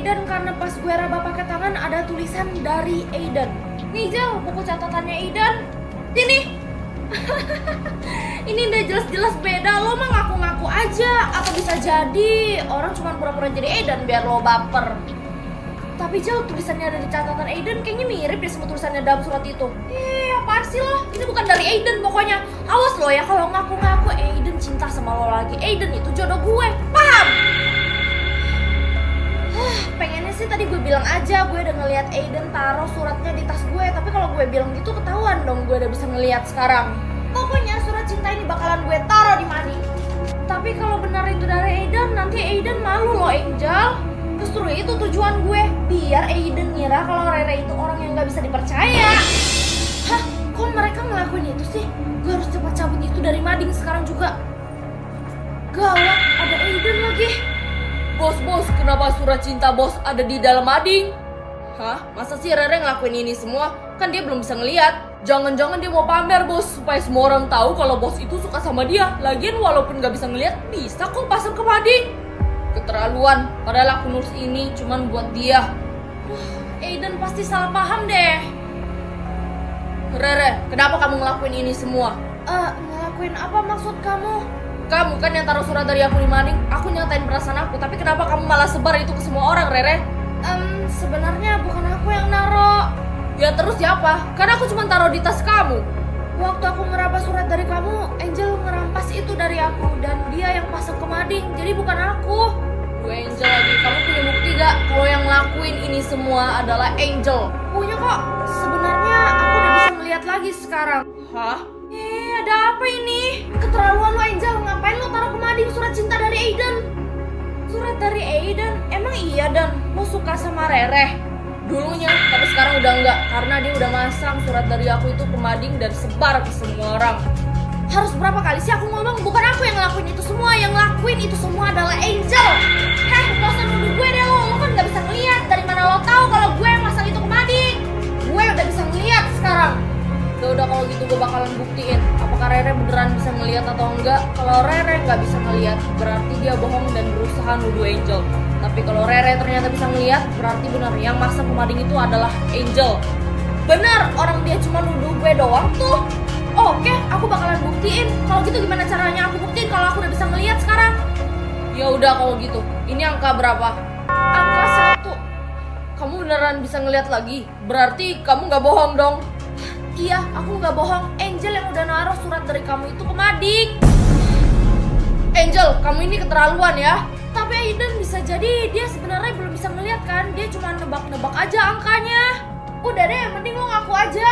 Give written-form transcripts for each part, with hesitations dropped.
Aiden karena pas gue raba pakai tangan ada tulisan dari Aiden. Nih Jel, buku catatannya Aiden. Sini. Ini udah jelas-jelas beda, lo mah ngaku-ngaku aja. Atau bisa jadi orang cuma pura-pura jadi Aiden biar lo baper. Tapi Jel, tulisannya ada di catatan Aiden kayaknya mirip deh sama tulisannya dalam surat itu. Apaan sih lo? Ini bukan dari Aiden pokoknya. Awas lo ya kalau ngaku-ngaku Aiden cinta sama lo lagi. Aiden itu jodoh gue, paham? Pengennya sih tadi gue bilang aja gue udah ngeliat Aiden taruh suratnya di tas gue. Tapi kalau gue bilang gitu ketahuan dong gue udah bisa ngeliat sekarang. Pokoknya surat cinta ini bakalan gue taruh di mana. Tapi kalau benar itu dari Aiden, nanti Aiden malu loh Angel. Justru itu tujuan gue, biar Aiden ngira kalau Rere itu orang yang gak bisa dipercaya. Hah? Kok mereka ngelakuin itu sih? Gue harus cepat cabut itu dari mading sekarang juga. Gawat, ada Aiden lagi. Bos, kenapa surat cinta bos ada di dalam mading? Hah? Masa sih Rere ngelakuin ini semua? Kan dia belum bisa ngeliat. Jangan-jangan dia mau pamer bos, supaya semua orang tahu kalau bos itu suka sama dia. Lagian walaupun gak bisa ngeliat, bisa kok pasang ke mading. Keterlaluan, padahal aku nulis ini cuman buat dia. Aiden pasti salah paham deh. Rere, kenapa kamu ngelakuin ini semua? Ngelakuin apa maksud kamu? Kamu kan yang taruh surat dari aku di mading. Aku nyatain perasaan aku, tapi kenapa kamu malah sebar itu ke semua orang, Rere? Sebenarnya bukan aku yang naro. Ya terus siapa? Karena aku cuma taruh di tas kamu. Waktu aku ngeraba surat dari kamu, Angel ngerampas itu dari aku dan dia yang pasang ke mading, jadi bukan aku. Angel lagi, kamu punya bukti gak kalau yang ngelakuin ini semua adalah Angel? Punya kok, sebenarnya aku udah bisa ngeliat lagi sekarang. Hah? Ada apa ini? Keterlaluan lo Angel, ngapain lo taruh ke mading surat cinta dari Aiden? Surat dari Aiden? Emang iya Dan, lo suka sama Rere? Dulunya, tapi sekarang udah enggak, karena dia udah masang surat dari aku itu ke mading dan sebar ke semua orang. Harus berapa kali sih aku ngomong, bukan aku yang ngelakuin itu semua. Yang ngelakuin itu semua adalah Angel. Gak usah nuduh gue deh lo kan gak bisa ngeliat. Dari mana lo tahu kalau gue yang masang itu ke mading? Gue udah bisa ngeliat sekarang. Udah kalau gitu gue bakalan buktiin apakah Rere beneran bisa ngeliat atau enggak. Kalau Rere nggak bisa ngeliat, berarti dia bohong dan berusaha nuduh Angel. Tapi kalau Rere ternyata bisa ngeliat, berarti benar yang masang ke mading itu adalah Angel. Bener, orang dia cuma nuduh gue doang tuh. Oke, aku bakalan buktiin. Kalau gitu gimana caranya aku buktiin kalau aku udah bisa ngeliat sekarang? Ya udah kalau gitu. Ini angka berapa? Angka 1. Kamu beneran bisa ngeliat lagi? Berarti kamu nggak bohong dong? Iya, aku nggak bohong. Angel yang udah naruh surat dari kamu itu ke mading. Angel, kamu ini keterlaluan ya. Tapi Aiden bisa jadi dia sebenarnya belum bisa ngeliat kan? Dia cuma nebak-nebak aja angkanya. Udah deh, mending lo ngaku aja.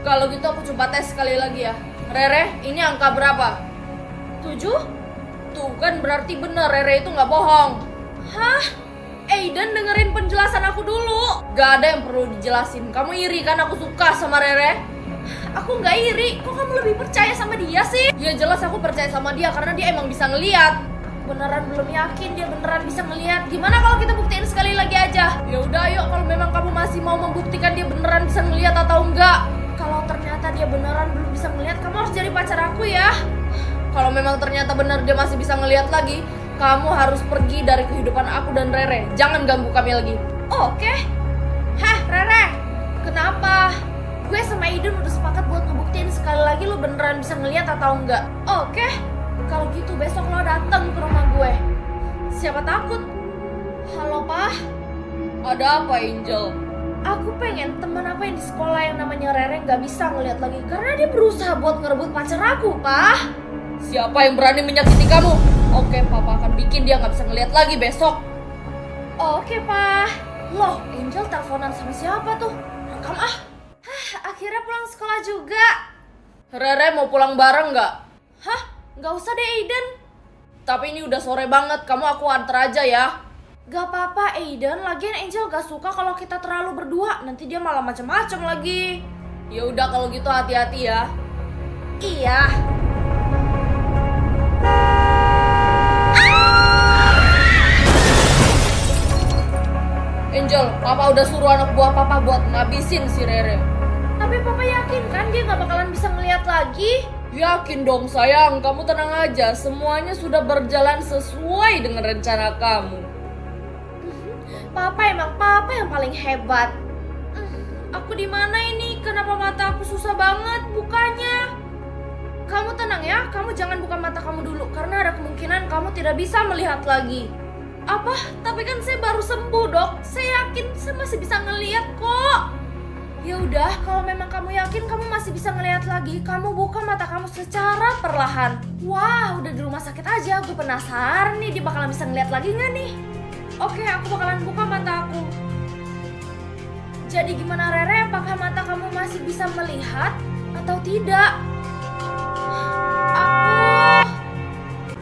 Kalau gitu aku coba tes sekali lagi ya. Rere, ini angka berapa? 7? Tuh kan berarti bener Rere itu nggak bohong. Hah? Aiden dengerin penjelasan aku dulu. Gak ada yang perlu dijelasin. Kamu iri kan aku suka sama Rere? Aku nggak iri. Kok kamu lebih percaya sama dia sih? Ya jelas aku percaya sama dia karena dia emang bisa ngeliat. Beneran belum yakin dia beneran bisa ngeliat. Gimana kalau kita buktiin sekali lagi aja? Ya udah ayo, kalau memang kamu masih mau membuktikan dia beneran bisa ngeliat atau enggak. Kalau ternyata dia beneran belum bisa ngeliat, kamu harus jadi pacar aku ya. Kalau memang ternyata benar dia masih bisa ngeliat lagi, kamu harus pergi dari kehidupan aku dan Rere. Jangan ganggu kami lagi. Oke. Rere, kenapa? Gue sama Aiden udah sepakat buat ngebuktiin sekali lagi lo beneran bisa ngeliat atau enggak. Oke. Kalau gitu besok lo datang ke rumah gue. Siapa takut? Halo, Pak. Ada apa, Angel? Aku pengen teman aku yang di sekolah yang namanya Rere gak bisa ngeliat lagi karena dia berusaha buat ngerebut pacar aku, Pak. Siapa yang berani menyakiti kamu? Oke, Papa akan bikin dia gak bisa ngeliat lagi besok. Oke, Pak. Loh, Angel teleponan sama siapa tuh? Rekam ah. Akhirnya pulang sekolah juga. Rere mau pulang bareng gak? Hah? Gak usah deh, Aiden. Tapi ini udah sore banget, kamu aku antar aja ya. Gak apa-apa, Aiden. Lagian Angel gak suka kalau kita terlalu berdua. Nanti dia malah macem-macem lagi. Ya udah kalau gitu hati-hati ya. Iya. Angel, Papa udah suruh anak buah Papa buat ngabisin si Rere. Tapi Papa yakin kan dia gak bakalan bisa ngeliat lagi? Yakin dong sayang, kamu tenang aja. Semuanya sudah berjalan sesuai dengan rencana kamu. Papa yang paling hebat. Aku di mana ini? Kenapa mata aku susah banget bukanya? Kamu tenang ya, kamu jangan buka mata kamu dulu karena ada kemungkinan kamu tidak bisa melihat lagi. Apa? Tapi kan saya baru sembuh, Dok. Saya yakin saya masih bisa ngelihat kok. Ya udah, kalau memang kamu yakin kamu masih bisa ngelihat lagi, kamu buka mata kamu secara perlahan. Wah, udah di rumah sakit aja. Gue penasaran nih, dia bakalan bisa ngelihat lagi nggak nih? Oke, aku bakalan buka mata aku. Jadi gimana Rere? Apakah mata kamu masih bisa melihat atau tidak?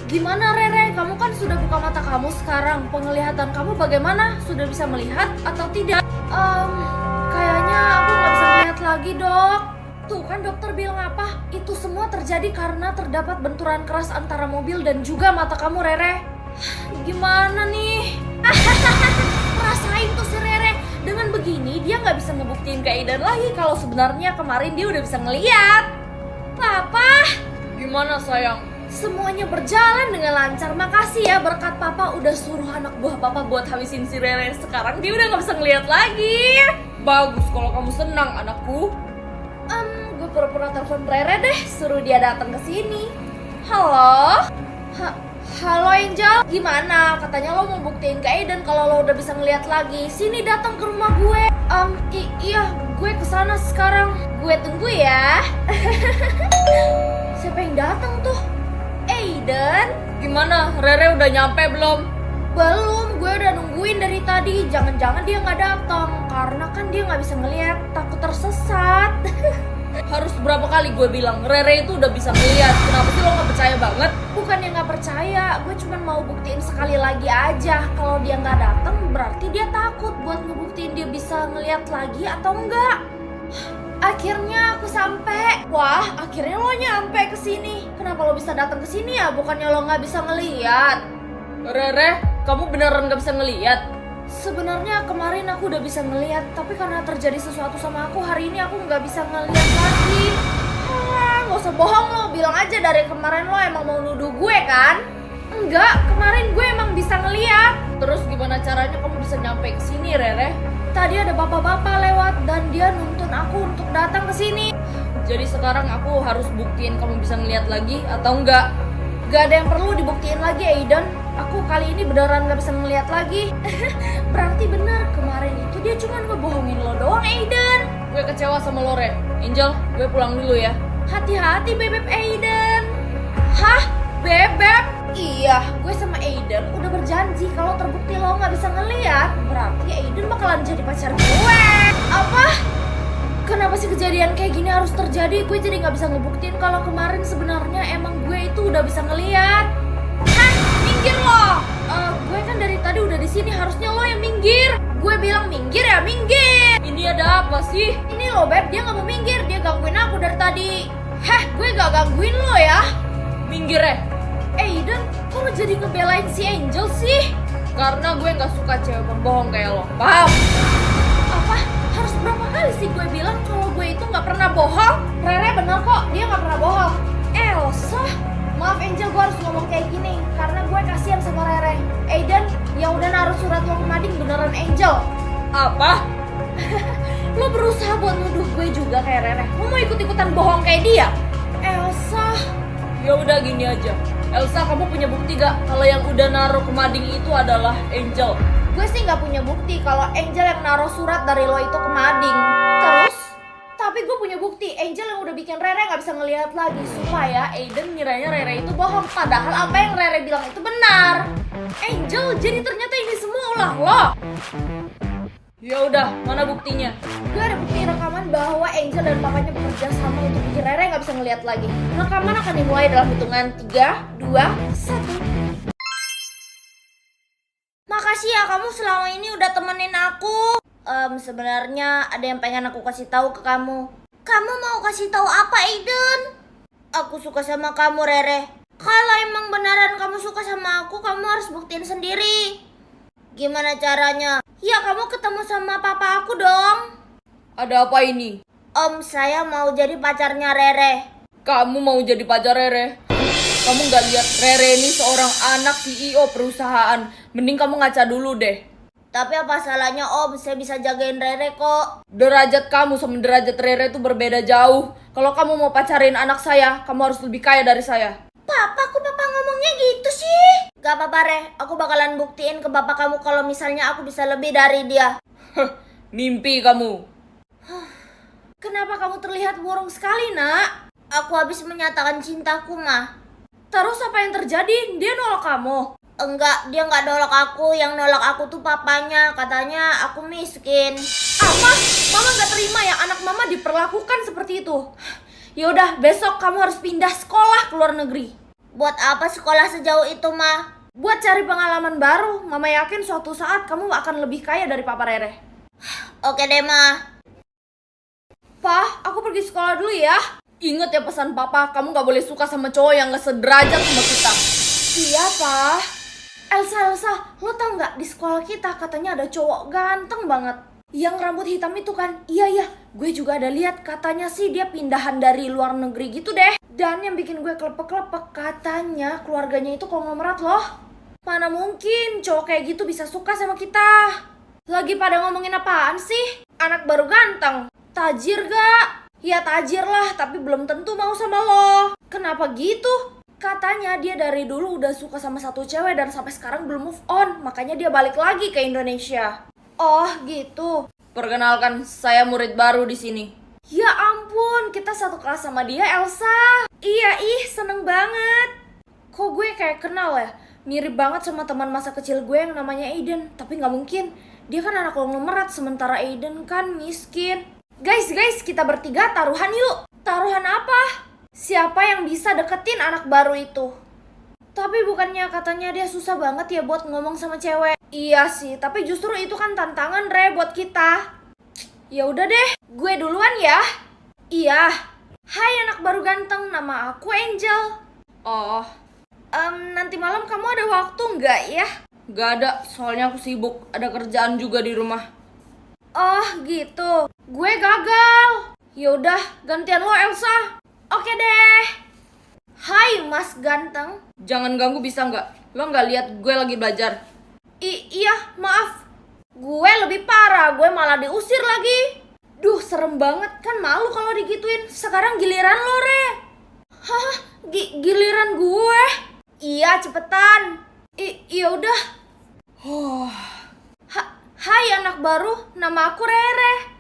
Gimana Rere? Kamu kan sudah buka mata kamu sekarang. Penglihatan kamu bagaimana? Sudah bisa melihat atau tidak? Kayaknya aku nggak bisa melihat lagi, Dok. Tuh kan dokter bilang apa? Itu semua terjadi karena terdapat benturan keras antara mobil dan juga mata kamu, Rere. Gimana nih? Rasain tuh si Rere. Dengan begini dia nggak bisa ngebuktiin ke Aidan lagi kalau sebenarnya kemarin dia udah bisa ngeliat. Papa, Gimana sayang? semuanya berjalan dengan lancar. Makasih ya, berkat Papa udah suruh anak buah Papa buat habisin si Rere. Sekarang dia udah nggak bisa ngeliat lagi. Bagus kalau kamu senang anakku. Gue pura-pura telepon Rere deh, suruh dia datang ke sini. Halo? Halo Angel, gimana? Katanya lo mau buktiin ke Aidan kalau lo udah bisa ngeliat lagi. Sini datang ke rumah gue. Iya, gue kesana sekarang. Gue tunggu ya. Siapa yang datang tuh? Aidan? Gimana? Rere udah nyampe belum? Belum, gue udah nungguin dari tadi. Jangan-jangan dia nggak datang karena kan dia nggak bisa ngeliat, takut tersesat. Harus berapa kali gue bilang Rere itu udah bisa ngeliat. Kenapa sih lo gak percaya banget? Bukannya nggak percaya, gue cuma mau buktiin sekali lagi aja. Kalau dia nggak datang, berarti dia takut buat ngebuktiin dia bisa ngeliat lagi atau enggak. Akhirnya aku sampai. Wah, akhirnya lo nyampe ke sini. Kenapa lo bisa datang ke sini ya? Bukannya lo nggak bisa ngeliat? Rere, kamu beneran gak bisa ngeliat? Sebenarnya kemarin aku udah bisa ngeliat, tapi karena terjadi sesuatu sama aku hari ini aku nggak bisa ngeliat lagi. Nggak usah bohong lo, bilang aja dari kemarin lo emang mau nuduh gue kan? Enggak, kemarin gue emang bisa ngeliat. Terus gimana caranya kamu bisa nyampe ke sini, Rere? Tadi ada bapak-bapak lewat dan dia nuntun aku untuk datang ke sini. Jadi sekarang aku harus buktiin kamu bisa ngeliat lagi atau enggak? Gak ada yang perlu dibuktiin lagi, Aidan. Aku kali ini beneran gak bisa ngeliat lagi. Berarti bener, kemarin itu dia cuma ngebohongin lo doang, Aidan. Gue kecewa sama lo, Re. Angel, gue pulang dulu ya. Hati-hati, Bebek Aidan. Hah? Bebek? Iya, gue sama Aidan udah berjanji kalau terbukti lo gak bisa ngeliat, berarti Aidan bakalan jadi pacar gue. Apa? Kenapa sih kejadian kayak gini harus terjadi? Gue jadi gak bisa ngebuktiin kalau kemarin sebenarnya emang gue itu udah bisa ngeliat. Hah? Minggir lo! Gue kan dari tadi udah di sini, harusnya lo yang minggir. Gue bilang minggir ya, minggir. Ini ada apa sih? Ini lo Beb, dia gak mau minggir, dia gangguin aku dari tadi. Heh, gue gak gangguin lo ya. Minggir ya. Aidan, kok lo jadi ngebelain si Angel sih? Karena gue gak suka cewek pembohong kayak lo, paham? Apa? Harus berapa kali sih gue bilang kalau gue itu gak pernah bohong? Rere bener kok, dia gak pernah bohong. Elsa? Maaf Angel, gue harus ngomong kayak gini karena gue kasihan sama Rere. Aidan, yang udah naruh surat lo ke mading beneran Angel. Apa? Lo berusaha buat nuduh gue juga kayak Rere. Lo mau ikut-ikutan bohong kayak dia? Elsa. Ya udah gini aja. Elsa, kamu punya bukti gak kalau yang udah naruh ke mading itu adalah Angel? Gue sih gak punya bukti kalau Angel yang naruh surat dari lo itu ke mading. Terus? Tapi gue punya bukti Angel yang udah bikin Rere gak bisa ngelihat lagi supaya Aidan ngiranya Rere itu bohong. Padahal apa yang Rere bilang itu benar. Angel, jadi ternyata ini semua ulah lo. Ya udah, mana buktinya? Gue ada bukti rekaman bahwa Angel dan papanya bekerja sama untuk bikin Rere gak bisa ngelihat lagi. Rekaman akan dimulai dalam hitungan 3, 2, 1. Makasih ya kamu selama ini udah temenin aku. Sebenarnya ada yang pengen aku kasih tahu ke kamu. Kamu mau kasih tahu apa, Aidan? Aku suka sama kamu, Rere. Kalau emang beneran kamu suka sama aku, kamu harus buktiin sendiri. Gimana caranya? Ya kamu ketemu sama papa aku dong. Ada apa ini? Saya mau jadi pacarnya Rere. Kamu mau jadi pacar Rere? Kamu gak lihat Rere ini seorang anak CEO perusahaan. Mending kamu ngaca dulu deh. Tapi apa salahnya Om, saya bisa jagain Rere kok. Derajat kamu sama derajat Rere itu berbeda jauh. Kalau kamu mau pacarin anak saya, kamu harus lebih kaya dari saya. Papa, kok papa ngomongnya gitu sih? Gak apa-apa Re, aku bakalan buktiin ke bapak kamu kalau misalnya aku bisa lebih dari dia. Mimpi kamu. Kenapa kamu terlihat murung sekali nak? Aku habis menyatakan cintaku mah. Terus apa yang terjadi? Dia nolak kamu? Enggak, dia nggak nolak aku. Yang nolak aku tuh papanya. Katanya aku miskin. Apa? Mama nggak terima ya anak mama diperlakukan seperti itu. Yaudah, besok kamu harus pindah sekolah ke luar negeri. Buat apa sekolah sejauh itu mah? Buat cari pengalaman baru. Mama yakin suatu saat kamu akan lebih kaya dari Papa Rere. Oke deh mah. Pa, aku pergi sekolah dulu ya. Ingat ya pesan Papa, kamu nggak boleh suka sama cowok yang nggak sederajat sama kita. Iya Pa. Elsa, lo tau nggak di sekolah kita katanya ada cowok ganteng banget. Yang rambut hitam itu kan? Iya, gue juga ada lihat katanya sih dia pindahan dari luar negeri gitu deh. Dan yang bikin gue kelepek-kelepek katanya keluarganya itu konglomerat loh. Mana mungkin cowok kayak gitu bisa suka sama kita? Lagi pada ngomongin apaan sih? Anak baru ganteng. Tajir gak? Ya tajir lah, tapi belum tentu mau sama lo. Kenapa gitu? Katanya dia dari dulu udah suka sama satu cewek dan sampai sekarang belum move on. Makanya dia balik lagi ke Indonesia. Oh gitu. Perkenalkan, saya murid baru di sini. Ya ampun, kita satu kelas sama dia, Elsa. Iya, seneng banget. Kok gue kayak kenal ya? Mirip banget sama teman masa kecil gue yang namanya Aiden. Tapi nggak mungkin, dia kan anak konglomerat sementara Aiden kan miskin. Guys, kita bertiga taruhan yuk. Taruhan apa? Siapa yang bisa deketin anak baru itu? Tapi bukannya katanya dia susah banget ya buat ngomong sama cewek. Iya sih, tapi justru itu kan tantangan Re buat kita. Ya udah deh, gue duluan ya. Iya. Hai anak baru ganteng, nama aku Angel. Oh. Nanti malam kamu ada waktu nggak ya? Nggak ada, soalnya aku sibuk. Ada kerjaan juga di rumah. Oh gitu. Gue gagal. Yaudah, gantian lo Elsa. Oke deh. Hai Mas Ganteng. Jangan ganggu bisa nggak? Lo nggak lihat gue lagi belajar? Iya, maaf. Gue lebih parah, gue malah diusir lagi. Duh, serem banget. Kan malu kalau digituin. Sekarang giliran lo, Re. Hah? Giliran gue? Iya, cepetan. Iya udah. Hai anak baru, nama aku Rere.